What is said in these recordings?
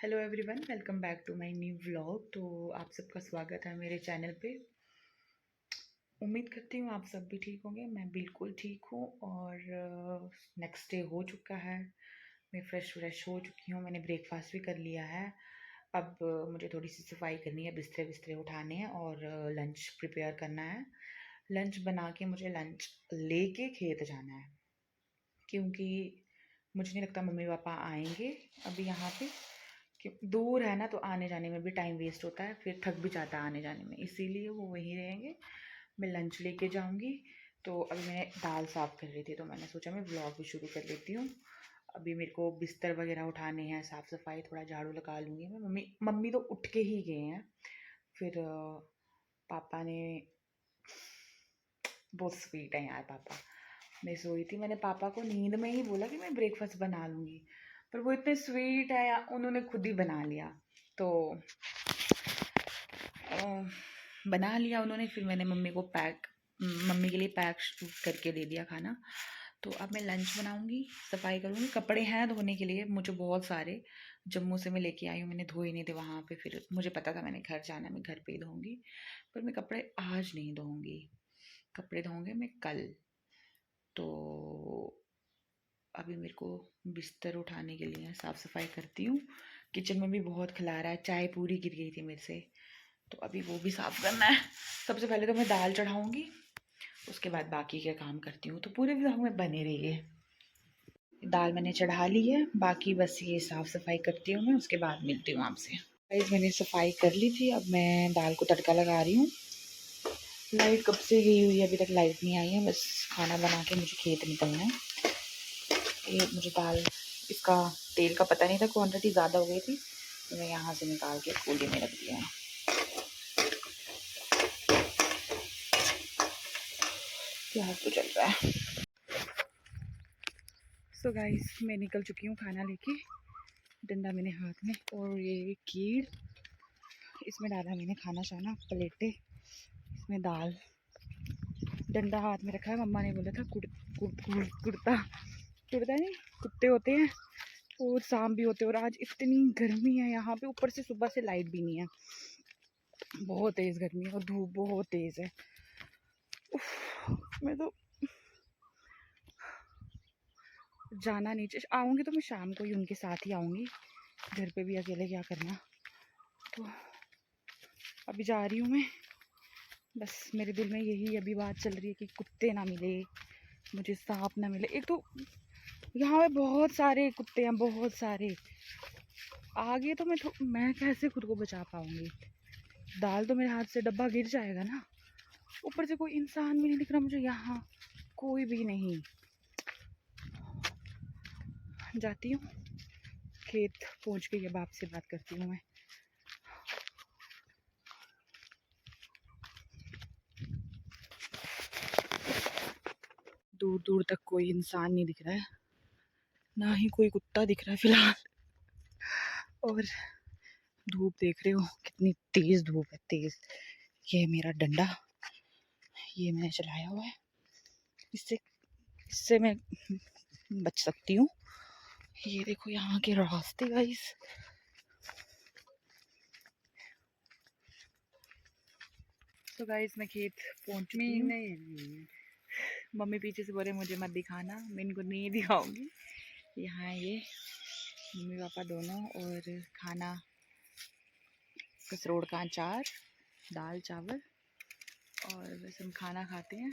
Hello everyone, welcome back to my new vlog. तो आप सबका स्वागत है मेरे चैनल पे। उम्मीद करती हूँ आप सब भी ठीक होंगे। मैं बिल्कुल ठीक हूँ और नेक्स्ट डे हो चुका है। मैं फ्रेश हो चुकी हूँ। मैंने ब्रेकफास्ट भी कर लिया है। अब मुझे थोड़ी सी सफाई करनी है, बिस्तरे बिस्तरे उठाने हैं और लंच प्रिपेयर करना है। लंच बना के मुझे लंच लेके खेत जाना है, क्योंकि मुझे नहीं लगता मम्मी पापा आएंगे अभी यहाँ पे। कि दूर है ना, तो आने जाने में भी टाइम वेस्ट होता है, फिर थक भी जाता है आने जाने में, इसीलिए वो वहीं रहेंगे। मैं लंच लेके जाऊंगी। तो अभी मैंने दाल साफ़ कर रही थी, तो मैंने सोचा मैं व्लॉग भी शुरू कर लेती हूँ। अभी मेरे को बिस्तर वगैरह उठाने हैं, साफ़ सफाई, थोड़ा झाड़ू लगा लूँगी मैं। मम्मी मम्मी तो उठ के ही गए हैं। फिर पापा ने, बहुत स्वीट है यार पापा। मैं सोई थी, मैंने पापा को नींद में ही बोला कि मैं ब्रेकफास्ट बना लूँगी, पर वो इतने स्वीट है यार, उन्होंने खुद ही बना लिया। तो बना लिया उन्होंने। फिर मैंने मम्मी के लिए पैक करके दे दिया खाना। तो अब मैं लंच बनाऊंगी, सफाई करूंगी। कपड़े हैं धोने के लिए मुझे बहुत सारे, जम्मू से मैं लेके आई हूँ। मैंने धोए नहीं थे वहाँ पे, फिर मुझे पता था मैंने घर जाना है, मैं घर पे ही धोऊंगी। पर मैं कपड़े आज नहीं धोऊंगी, कपड़े धोऊंगे मैं कल। तो अभी मेरे को बिस्तर उठाने के लिए साफ़ सफाई करती हूँ। किचन में भी बहुत खिला रहा है, चाय पूरी गिर गई थी मेरे से, तो अभी वो भी साफ़ करना है। सबसे पहले तो मैं दाल चढ़ाऊँगी, उसके बाद बाकी के काम करती हूँ। तो पूरे व्लॉग में बने रहिए। दाल मैंने चढ़ा ली है, बाकी बस ये साफ़ सफाई करती हूँ मैं, उसके बाद मिलती हूँ आपसे। गाइस मैंने सफाई कर ली थी, अब मैं दाल को तड़का लगा रही हूँ। लाइट कब से गई हुई है, अभी तक लाइट नहीं आई है। बस खाना बना के मुझे खेत निकलना है। ये मुझे दाल, इसका तेल का पता नहीं था, क्वांटिटी ज़्यादा हो गई थी, तो मैं यहाँ से निकाल के कूली में रख दिया है। प्याज तो चल रहा है। सो गाइस मैं निकल चुकी हूँ खाना लेके। डंडा मैंने हाथ में, और ये कीड़, इसमें डाला मैंने खाना शाना, प्लेटें, इसमें दाल, डंडा हाथ में रखा है। मम्मा ने बोला था कुर्ता नहीं, कुत्ते होते हैं और सांप भी होते हैं। और आज इतनी गर्मी है यहाँ पे, ऊपर से सुबह से लाइट भी नहीं है, बहुत तेज़ गर्मी है और धूप बहुत तेज़ है। मैं तो जाना नहीं चाहिए। आऊँगी तो मैं शाम को ही उनके साथ ही आऊँगी, घर पे भी अकेले क्या करना। तो अभी जा रही हूँ मैं। बस मेरे दिल में यही अभी बात चल रही है कि कुत्ते ना मिले मुझे, सांप ना मिले। एक तो यहाँ पे बहुत सारे कुत्ते हैं, बहुत सारे। आगे तो मैं कैसे खुद को बचा पाऊँगी। दाल तो मेरे हाथ से डब्बा गिर जाएगा ना। ऊपर से कोई इंसान भी नहीं दिख रहा मुझे यहाँ, कोई भी नहीं। जाती हूँ खेत, पहुँच के अब आपसे बात करती हूँ मैं। दूर दूर तक कोई इंसान नहीं दिख रहा है, ना ही कोई कुत्ता दिख रहा है फिलहाल। और धूप देख रहे हो कितनी तेज धूप है, तेज। ये मेरा डंडा, ये मैंने चलाया हुआ है, इससे इससे मैं बच सकती हूँ। ये देखो यहाँ के रास्ते गाइस। तो गाइस मैं खेत पहुँच चुकी हूँ। मम्मी पीछे से बोल रहे मुझे मत दिखाना, मैं इनको नहीं दिखाऊंगी। यहाँ ये मम्मी पापा दोनों, और खाना कसरोड़ का अचार, दाल चावल, और बस हम खाना खाते हैं।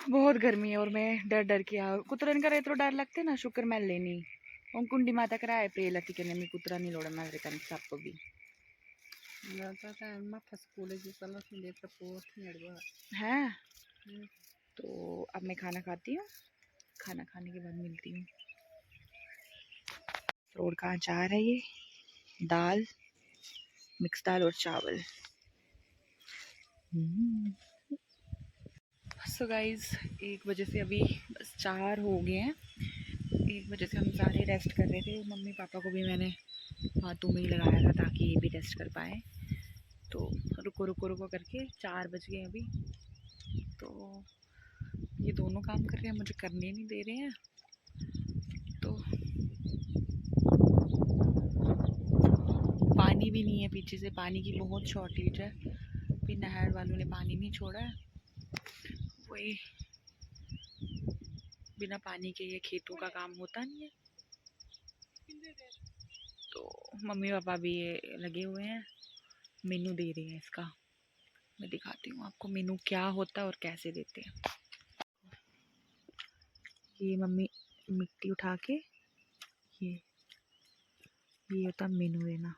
बहुत गर्मी है और मैं डर डर के कुतरन का रेत्रो डर लगते ना, शुक्र मैं लेनी और कुंडी माता कराए प्रेलती के मैं कुतरा नहीं लोड़ा मैं कन सबको भी है। तो अब मैं खाना खाती हूँ, खाना खाने के बाद मिलती हूँ। रोड का अचार है ये, दाल, मिक्स दाल और चावल। सो गाइज 1 बजे से अभी बस 4 हो गए हैं। 1 बजे से हम सारे रेस्ट कर रहे थे। मम्मी पापा को भी मैंने हाथों में ही लगाया था ताकि ये भी रेस्ट कर पाए। तो रुको रुको रुको करके 4 बज गए अभी। तो ये दोनों काम कर रहे हैं, मुझे करने नहीं दे रहे हैं। तो भी नहीं है, पीछे से पानी की बहुत शॉर्टेज है। फिर नहर वालों ने पानी नहीं छोड़ा है, वही बिना पानी के ये खेतों का काम होता नहीं है। तो मम्मी पापा भी ये लगे हुए हैं, मेनू दे रहे हैं इसका। मैं दिखाती हूँ आपको मेनू क्या होता है और कैसे देते हैं। ये मम्मी मिट्टी उठा के ये होता मेनू देना।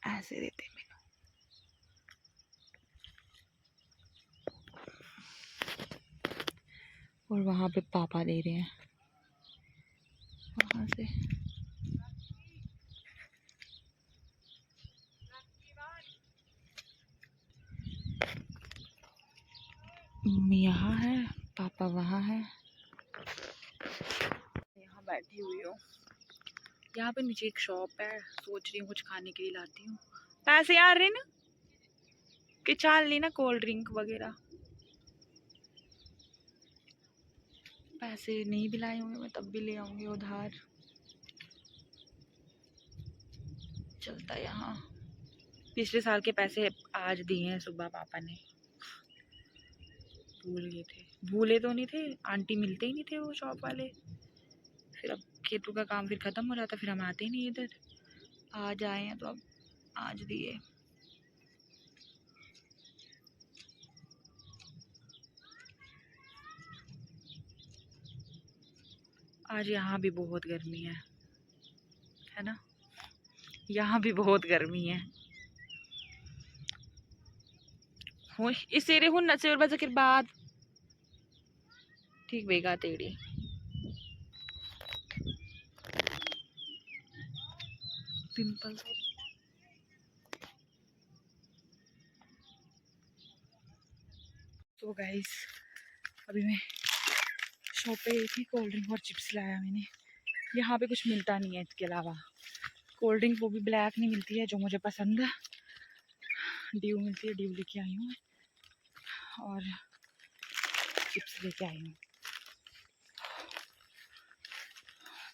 ऐसे देते हैं मेनू। और वहाँ पे पापा दे रहे हैं वहाँ से। मम्मी यहाँ है, पापा वहाँ है। यहाँ बैठी हुई हूँ। यहाँ पे नीचे एक शॉप है, सोच रही हूँ कुछ खाने के लिए लाती हूँ। पैसे आ रहे ना कि चाल लेना कोल्ड ड्रिंक वगैरह। पैसे नहीं भी लाए होंगे मैं तब भी ले आऊँगी उधार। चलता यहाँ। पिछले साल के पैसे आज दिए हैं सुबह पापा ने, भूल गए थे। भूले तो नहीं थे, आंटी मिलते ही नहीं थे वो शॉप वाले। फिर अब खेतों का काम फिर ख़त्म हो जाता, फिर हम आते ही नहीं इधर। आज आए हैं तो अब आज दिए। आज यहाँ भी बहुत गर्मी है ना। यहाँ भी बहुत गर्मी है। हो इसेरे हूँ नचे और बजा बाद ठीक बेगा तेड़ी पिंपल। तो गाइस अभी मैं शॉप पे गई थी, कोल्ड ड्रिंक और चिप्स लाया मैंने। यहाँ पे कुछ मिलता नहीं है इसके अलावा। कोल्ड ड्रिंक वो भी ब्लैक नहीं मिलती है जो मुझे पसंद है, ड्यू मिलती है, ड्यू लेके आई हूँ। और चिप्स लेके आई हूँ।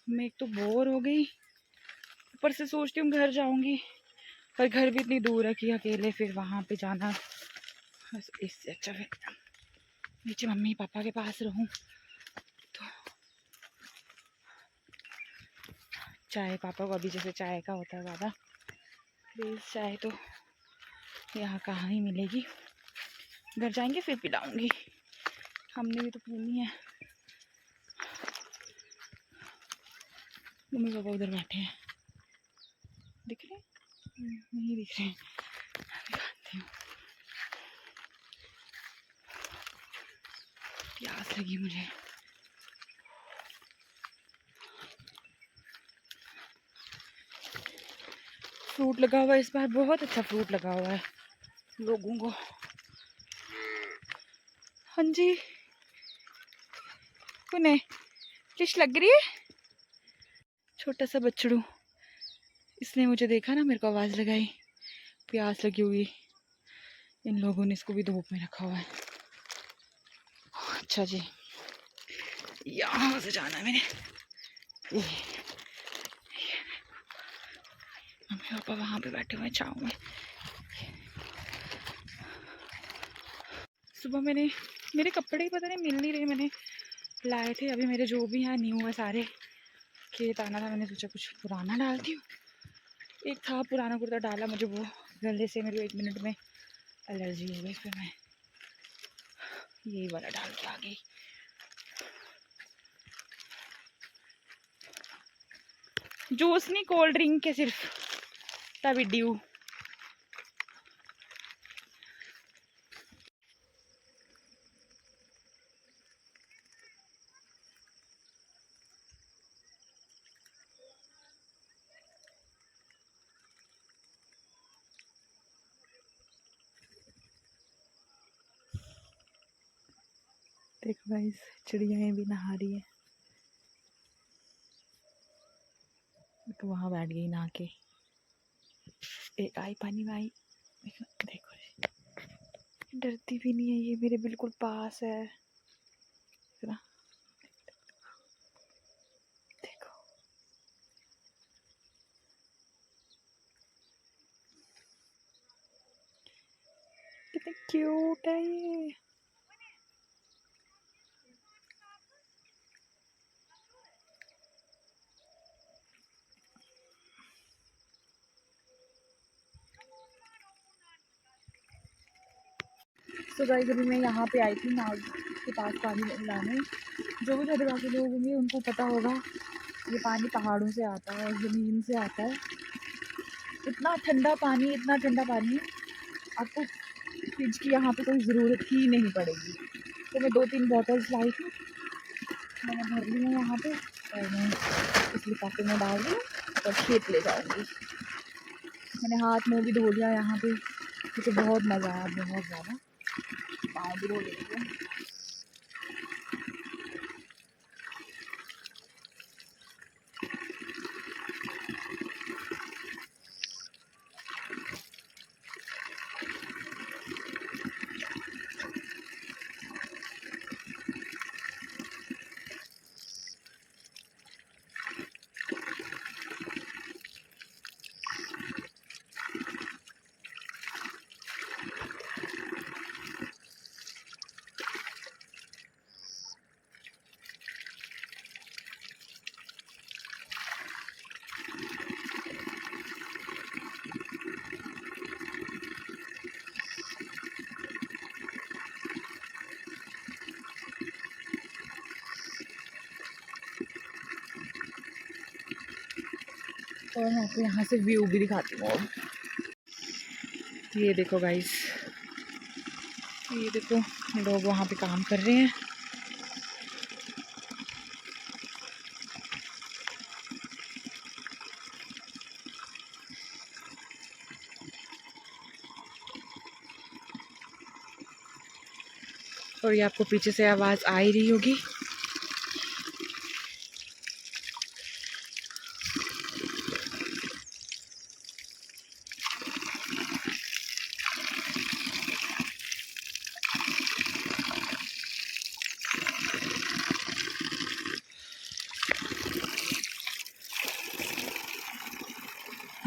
मैं एक तो बोर हो गई, ऊपर से सोचती हूँ घर जाऊंगी, पर घर भी इतनी दूर है कि अकेले फिर वहाँ पे जाना, बस इससे अच्छा फिर नीचे मम्मी पापा के पास रहूँ। तो चाय पापा को अभी जैसे चाय का होता है ज़्यादा प्लीज़, चाय तो यहाँ कहाँ ही मिलेगी। घर जाएंगे फिर पिलाऊंगी, हमने भी तो पीनी है। मम्मी पापा उधर बैठे हैं, दिख रहे नहीं दिख रहे, दिखाती हूँ। प्यास लगी मुझे। फ्रूट लगा हुआ है इस बार, बहुत अच्छा फ्रूट लगा हुआ है लोगों को। हाँ जी कुने किश लग रही है। छोटा सा बछड़ू, इसने मुझे देखा ना, मेरे को आवाज़ लगाई, प्यास लगी हुई। इन लोगों ने इसको भी धूप में रखा हुआ है। अच्छा जी, यहाँ से जाना है मैंने। मम्मी पापा वहाँ पे बैठे हुए हैं छाँव में। सुबह मैंने मेरे कपड़े ही पता नहीं मिल नहीं रहे, मैंने लाए थे अभी मेरे जो भी हैं न्यू है सारे। खेत आना था, मैंने सोचा कुछ पुराना डालती हूँ। एक था पुराना कुर्ता डाला, मुझे वो गले से मेरे 1 मिनट में एलर्जी हो गई, फिर मैं यही वाला डाल के आ गई। जूस नहीं, कोल्ड ड्रिंक के सिर्फ, तभी ड्यू। देखो गाइस, चिड़ियाएँ भी नहा रही है। तो वहाँ बैठ गई नहा के, एक आई पानी में आई। देखो डरती भी नहीं है, ये मेरे बिल्कुल पास है। क्यूट है ये। तो गाइस अभी मैं यहाँ पे आई थी नाव के पास पानी लाने। जो भी हरिद्वार के लोग होंगे उनको पता होगा ये पानी पहाड़ों से आता है और ज़मीन से आता है। इतना ठंडा पानी, इतना ठंडा पानी, आपको फ्रिज की यहाँ पे कोई ज़रूरत ही नहीं पड़ेगी। तो मैं 2-3 बॉटल्स लाई थी, मैंने भर ली है यहाँ पे और मैं इस लिफाफे में डाल दी और खेत ले जाऊँगी। मैंने हाथ मुँह भी धो लिया यहाँ पे, मुझे बहुत मज़ा आया, बहुत ज़्यादा। पाँव भी धो लेती हूँ। और मैं आपको यहाँ से व्यू भी दिखाती हूँ। ये देखो गाइस, ये देखो लोग वहाँ पे काम कर रहे हैं। और ये आपको पीछे से आवाज़ आ ही रही होगी।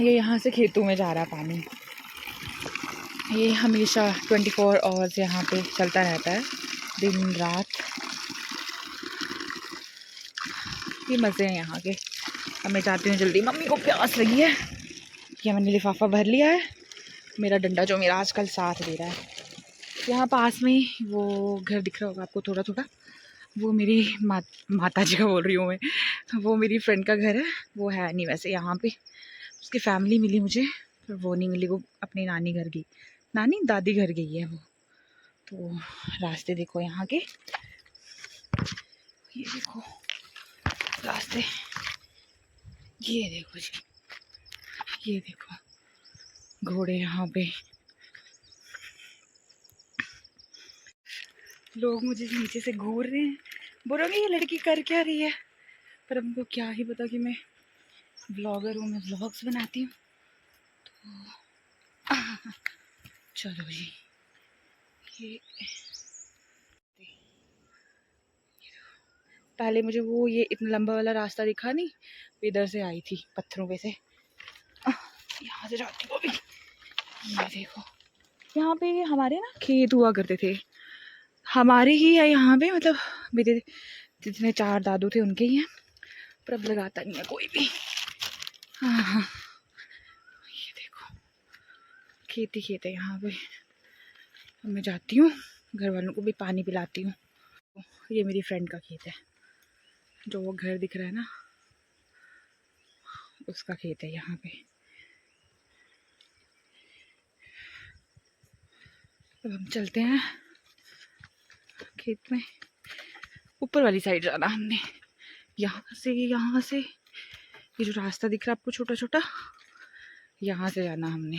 ये यहाँ से खेतों में जा रहा पानी। ये हमेशा 24 आवर्स यहाँ पे चलता रहता है, दिन रात। ये मज़े हैं यहाँ के। अब मैं जाती हूँ जल्दी, मम्मी को प्यास लगी है। ये मैंने लिफाफा भर लिया है। मेरा डंडा जो मेरा आजकल साथ दे रहा है। यहाँ पास में ही वो घर दिख रहा होगा आपको थोड़ा थोड़ा, वो मेरी माता जी का बोल रही हूँ मैं, वो मेरी फ्रेंड का घर है। वो है नहीं वैसे यहाँ पे, उसकी फैमिली मिली मुझे, पर वो नहीं मिली, वो अपनी नानी घर गई, नानी दादी घर गई है वो। तो रास्ते देखो यहाँ के, ये देखो रास्ते, ये देखो जी, ये देखो घोड़े यहाँ पे। लोग मुझे नीचे से घूर रहे हैं, बोलोगे ये लड़की कर क्या रही है, पर हमको क्या ही पता कि मैं ब्लॉगर हूँ, मैं व्लॉग्स बनाती हूँ। तो चलो जी, ये पहले मुझे वो ये इतना लंबा वाला रास्ता दिखा नहीं, इधर से आई थी पत्थरों पे से, यहाँ से जाती हूँ अभी। ये देखो यहाँ पे हमारे ना खेत हुआ करते थे, हमारे ही है यहाँ पे, मतलब मेरे जितने 4 दादू थे उनके ही हैं, पर अब लगाता नहीं है कोई भी। हाँ हाँ, ये देखो खेती खेत है यहाँ पे। अब मैं जाती हूँ, घर वालों को भी पानी पिलाती हूँ। ये मेरी फ्रेंड का खेत है, जो वो घर दिख रहा है ना, उसका खेत है यहाँ पे। अब हम चलते हैं खेत में। ऊपर वाली साइड जाना हमने, यहाँ से ये जो रास्ता दिख रहा है आपको छोटा छोटा, यहाँ से जाना हमने।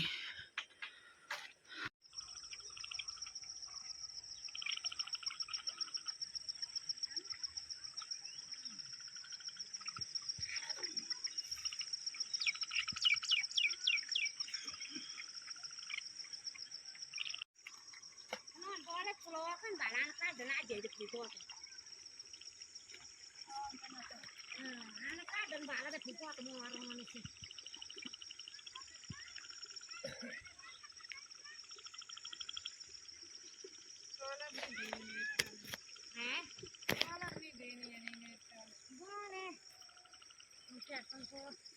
Buone. Non certo, un po'.